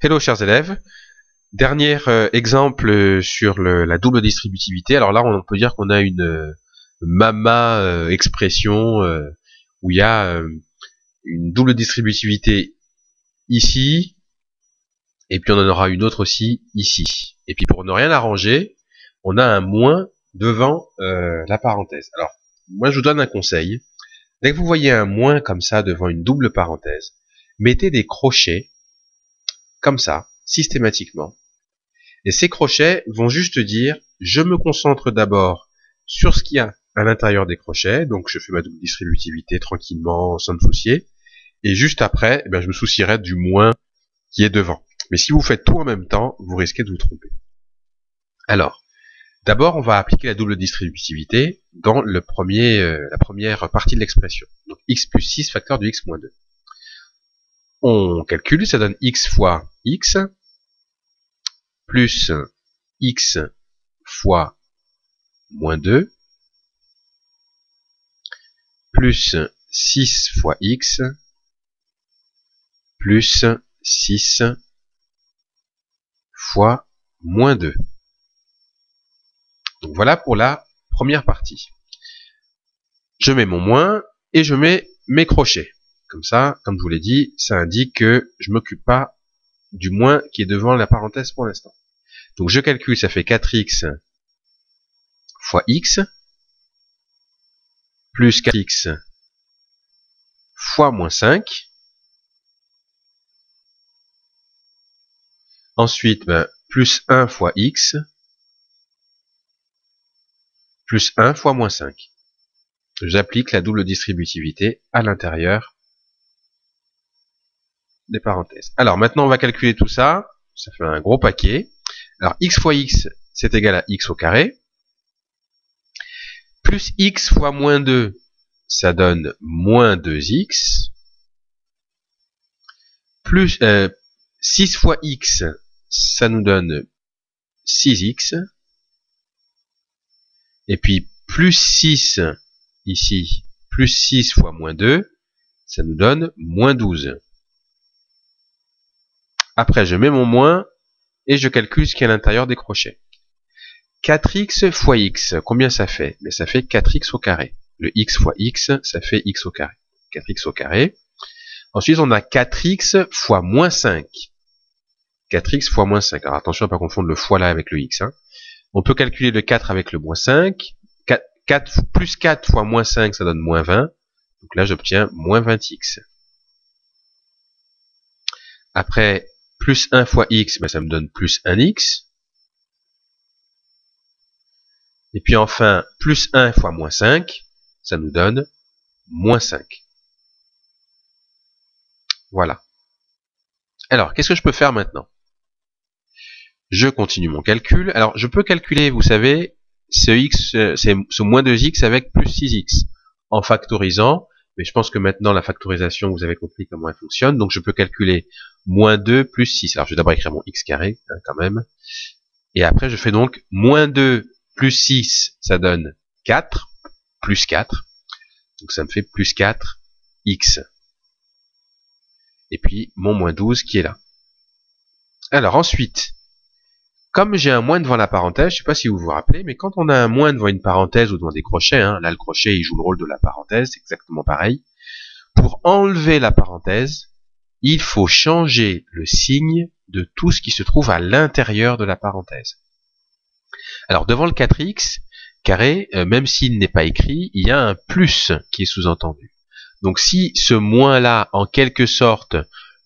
Hello chers élèves, dernier exemple sur la double distributivité. Alors là on peut dire qu'on a une MAMA expression où il y a une double distributivité ici, et puis on en aura une autre aussi ici. Et puis pour ne rien arranger, on a un moins devant la parenthèse. Alors moi je vous donne un conseil, dès que vous voyez un moins comme ça devant une double parenthèse, mettez des crochets comme ça, systématiquement. Et ces crochets vont juste dire, je me concentre d'abord sur ce qu'il y a à l'intérieur des crochets, donc je fais ma double distributivité tranquillement, sans me soucier, et juste après, je me soucierai du moins qui est devant. Mais si vous faites tout en même temps, vous risquez de vous tromper. Alors, d'abord, on va appliquer la double distributivité dans la première partie de l'expression. Donc x plus 6 facteur de x moins 2. On calcule, ça donne x fois x, plus x fois moins 2, plus 6 fois x, plus 6 fois moins 2. Donc voilà pour la première partie. Je mets mon moins et je mets mes crochets. Comme ça, comme je vous l'ai dit, ça indique que je ne m'occupe pas du moins qui est devant la parenthèse pour l'instant. Donc je calcule, ça fait 4x fois x, plus 4x fois moins 5. Ensuite, plus 1 fois x, plus 1 fois moins 5. J'applique la double distributivité à l'intérieur des parenthèses. Alors maintenant, on va calculer tout ça. Ça fait un gros paquet. Alors x fois x, c'est égal à x au carré. Plus x fois moins 2, ça donne moins 2x. Plus 6 fois x, ça nous donne 6x. Et puis plus 6 ici, plus 6 fois moins 2, ça nous donne moins 12. Après, je mets mon moins et je calcule ce qui est à l'intérieur des crochets. 4x fois x, combien ça fait? Mais ça fait 4x au carré. Le x fois x, ça fait x au carré. 4x au carré. Ensuite, on a 4x fois moins 5. 4x fois moins 5. Alors attention à ne pas confondre le fois là avec le x. On peut calculer le 4 avec le moins 5. 4 plus 4 fois moins 5, ça donne moins 20. Donc là, j'obtiens moins 20x. Après, plus 1 fois x, ça me donne plus 1x. Et puis enfin, plus 1 fois moins 5, ça nous donne moins 5. Voilà. Alors, qu'est-ce que je peux faire maintenant? Je continue mon calcul. Alors, je peux calculer, vous savez, ce moins 2x avec plus 6x en factorisant. Mais je pense que maintenant, la factorisation, vous avez compris comment elle fonctionne. Donc, je peux calculer moins 2 plus 6. Alors, je vais d'abord écrire mon x carré, quand même. Et après, je fais donc moins 2 plus 6, ça donne 4, plus 4. Donc, ça me fait plus 4x. Et puis, mon moins 12 qui est là. Alors, ensuite, comme j'ai un moins devant la parenthèse, je ne sais pas si vous vous rappelez, mais quand on a un moins devant une parenthèse ou devant des crochets, là, le crochet, il joue le rôle de la parenthèse, c'est exactement pareil. Pour enlever la parenthèse, il faut changer le signe de tout ce qui se trouve à l'intérieur de la parenthèse. Alors, devant le 4x carré, même s'il n'est pas écrit, il y a un plus qui est sous-entendu. Donc, si ce moins-là, en quelque sorte,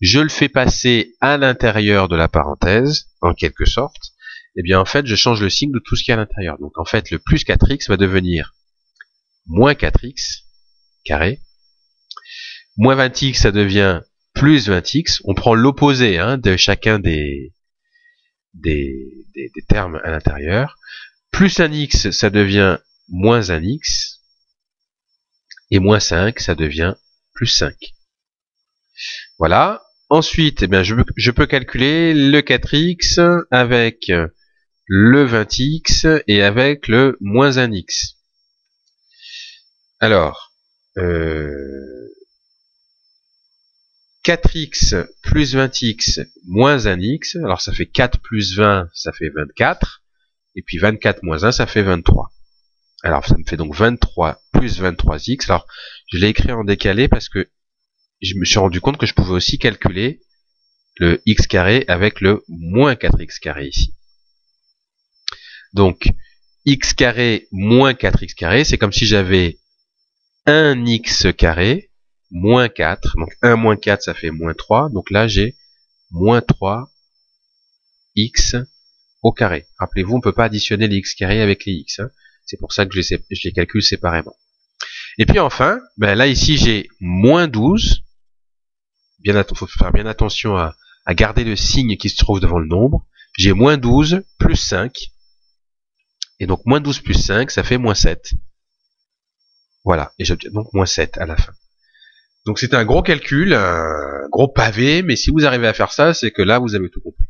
je le fais passer à l'intérieur de la parenthèse, en quelque sorte, eh bien, en fait, je change le signe de tout ce qui est à l'intérieur. Donc, en fait, le plus 4x va devenir moins 4x carré. Moins 20x, ça devient plus 20x. On prend l'opposé de chacun des termes à l'intérieur. Plus 1x, ça devient moins 1x. Et moins 5, ça devient plus 5. Voilà. Ensuite, je peux calculer le 4x avec le 20x et avec le moins 1x. Alors, 4x plus 20x moins 1x, alors ça fait 4 plus 20, ça fait 24, et puis 24 moins 1, ça fait 23. Alors ça me fait donc 23 plus 23x, alors je l'ai écrit en décalé parce que je me suis rendu compte que je pouvais aussi calculer le x carré avec le moins 4x carré ici. Donc x carré moins 4x carré, c'est comme si j'avais 1x carré moins 4, donc 1 moins 4 ça fait moins 3, donc là j'ai moins 3x au carré. Rappelez-vous, on ne peut pas additionner les x carrés avec les x, hein. C'est pour ça que je les calcule séparément. Et puis enfin, ben là ici j'ai moins 12, faut faire bien attention à garder le signe qui se trouve devant le nombre, j'ai moins 12 plus 5, et donc moins 12 plus 5 ça fait moins 7. Voilà, et j'obtiens donc moins 7 à la fin. Donc c'est un gros calcul, un gros pavé, mais si vous arrivez à faire ça, c'est que là vous avez tout compris.